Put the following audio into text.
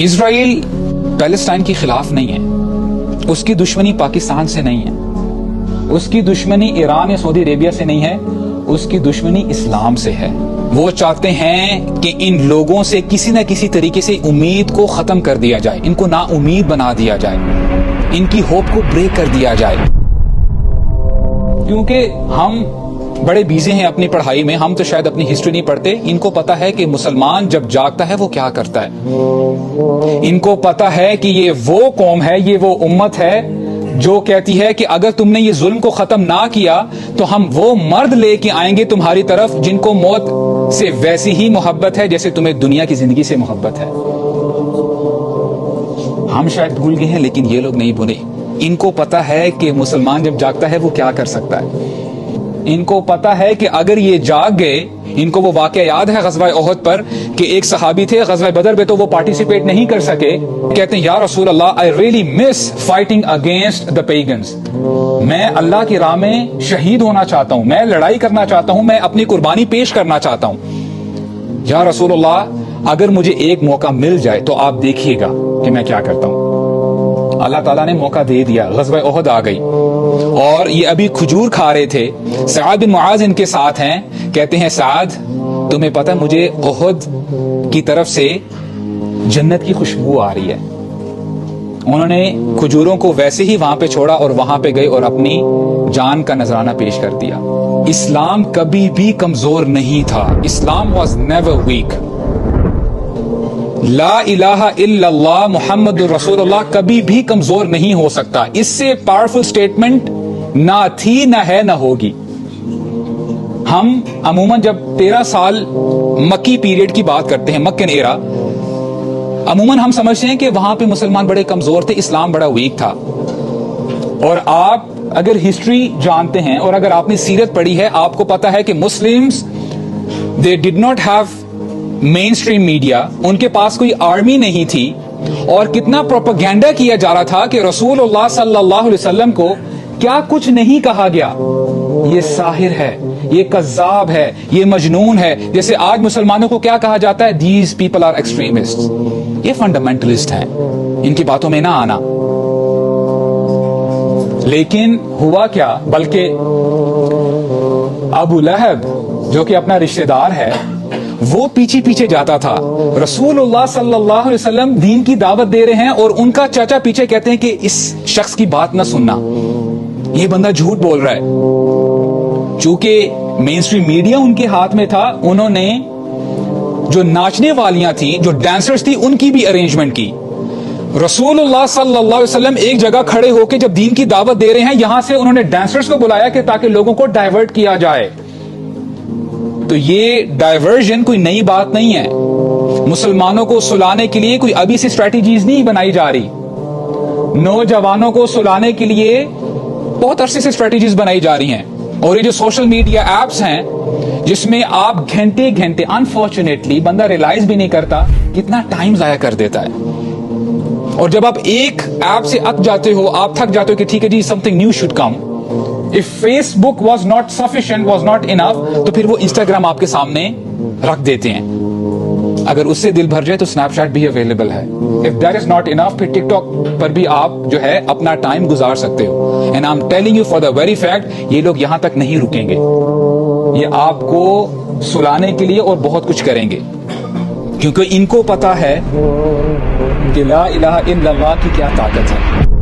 اسرائیل Palestine کے خلاف نہیں ہے، اس کی دشمنی پاکستان سے نہیں ہے، اس کی دشمنی ایران یا سعودی عربیہ سے نہیں ہے، اس کی دشمنی اسلام سے ہے۔ وہ چاہتے ہیں کہ ان لوگوں سے کسی نہ کسی طریقے سے امید کو ختم کر دیا جائے، ان کو نا امید بنا دیا جائے، ان کی ہوپ کو بریک کر دیا جائے۔ کیونکہ ہم بڑے بیزی ہیں اپنی پڑھائی میں، ہم تو شاید اپنی ہسٹری نہیں پڑھتے۔ ان کو پتا ہے کہ مسلمان جب جاگتا ہے وہ کیا کرتا ہے، ان کو پتا ہے کہ یہ وہ قوم ہے، یہ وہ امت ہے جو کہتی ہے کہ اگر تم نے یہ ظلم کو ختم نہ کیا تو ہم وہ مرد لے کے آئیں گے تمہاری طرف جن کو موت سے ویسی ہی محبت ہے جیسے تمہیں دنیا کی زندگی سے محبت ہے۔ ہم شاید بھول گئے ہیں لیکن یہ لوگ نہیں بھولے۔ ان کو پتا ہے کہ مسلمان جب جاگتا ہے وہ کیا کر سکتا ہے، ان کو پتا ہے کہ اگر یہ جاگ گئے، ان کو وہ واقعہ یاد ہے غزوہ احد پر کہ ایک صحابی تھے، غزوہ بدر میں تو وہ پارٹیسپیٹ نہیں کر سکے، کہتے ہیں یا رسول اللہ I really miss fighting against the pagans، میں اللہ کی راہ میں شہید ہونا چاہتا ہوں، میں لڑائی کرنا چاہتا ہوں، میں اپنی قربانی پیش کرنا چاہتا ہوں۔ یا رسول اللہ اگر مجھے ایک موقع مل جائے تو آپ دیکھیے گا کہ میں کیا کرتا ہوں۔ اللہ تعالیٰ نے موقع دے دیا، غزوہ احد آ گئی اور یہ ابھی کھجور کھا رہے تھے۔ سعد بن معاذ ان کے ساتھ ہیں، کہتے ہیں سعد تمہیں پتہ مجھے احد کی طرف سے جنت کی خوشبو آ رہی ہے۔ انہوں نے کھجوروں کو ویسے ہی وہاں پہ چھوڑا اور وہاں پہ گئے اور اپنی جان کا نذرانہ پیش کر دیا۔ اسلام کبھی بھی کمزور نہیں تھا، اسلام واز نیور ویک۔ لا الہ الا اللہ محمد رسول اللہ کبھی بھی کمزور نہیں ہو سکتا۔ اس سے پاورفل سٹیٹمنٹ نہ تھی، نہ ہے، نہ ہوگی۔ ہم عموماً جب 13 سال مکی پیریڈ کی بات کرتے ہیں، مکن ایرا، عموماً ہم سمجھتے ہیں کہ وہاں پہ مسلمان بڑے کمزور تھے، اسلام بڑا ویک تھا۔ اور آپ اگر ہسٹری جانتے ہیں اور اگر آپ نے سیرت پڑھی ہے، آپ کو پتا ہے کہ Muslims they did not have mainstream media, ان کے پاس کوئی آرمی نہیں تھی، اور کتنا پروپیگینڈا کیا جا رہا تھا کہ رسول اللہ صلی اللہ علیہ وسلم کو کیا کچھ نہیں کہا گیا، یہ ساحر ہے، یہ کذاب ہے، یہ مجنون ہے۔ جیسے آج مسلمانوں کو کیا کہا جاتا ہے، دیز پیپل آر ایکسٹریمسٹ، یہ فنڈامنٹلسٹ ہیں، ان کی باتوں میں نہ آنا۔ لیکن ہوا کیا، بلکہ ابو لہب جو کہ اپنا رشتہ دار ہے وہ پیچھے پیچھے جاتا تھا۔ رسول اللہ صلی اللہ علیہ وسلم دین کی دعوت دے رہے ہیں اور ان کا چاچا پیچھے کہتے ہیں کہ اس شخص کی بات نہ سننا، یہ بندہ جھوٹ بول رہا ہے۔ چونکہ مین سٹریم میڈیا ان کے ہاتھ میں تھا، انہوں نے جو ناچنے والیاں تھیں، جو ڈانسرز تھی، ان کی بھی ارینجمنٹ کی۔ رسول اللہ صلی اللہ علیہ وسلم ایک جگہ کھڑے ہو کے جب دین کی دعوت دے رہے ہیں، یہاں سے انہوں نے ڈانسرز کو بلایا کہ تاکہ لوگوں کو ڈائیورٹ کیا جائے۔ تو یہ ڈائیورژن کوئی نئی بات نہیں ہے، مسلمانوں کو سلانے کے لیے کوئی ابھی سے اسٹریٹجیز نہیں بنائی جا رہی، نوجوانوں کو سلانے کے لیے بہت عرصے سے اسٹریٹجیز بنائی جا رہی ہیں۔ اور یہ جو سوشل میڈیا ایپس ہیں جس میں آپ گھنٹے گھنٹے، انفارچونیٹلی بندہ ریلائز بھی نہیں کرتا کتنا ٹائم ضائع کر دیتا ہے۔ اور جب آپ ایک ایپ سے اک جاتے ہو، آپ تھک جاتے ہو کہ ٹھیک ہے جی something new should come, if Facebook was not sufficient, was not enough، تو پھر وہ انسٹاگرام آپ کے سامنے رکھ دیتے ہیں۔ اگر اس سے دل بھر جائے تو سنیپ چیٹ بھی اویلیبل ہے۔ if that is not enough، پھر ٹک ٹاک پر بھی آپ جو ہے اپنا ٹائم گزار سکتے ہو۔ and I'm telling you for the very fact، یہ لوگ یہاں تک نہیں رکیں گے، یہ آپ کو سلانے کے لیے اور بہت کچھ کریں گے، کیونکہ ان کو پتا ہے کہ لا الہ الا اللہ کی کیا طاقت ہے۔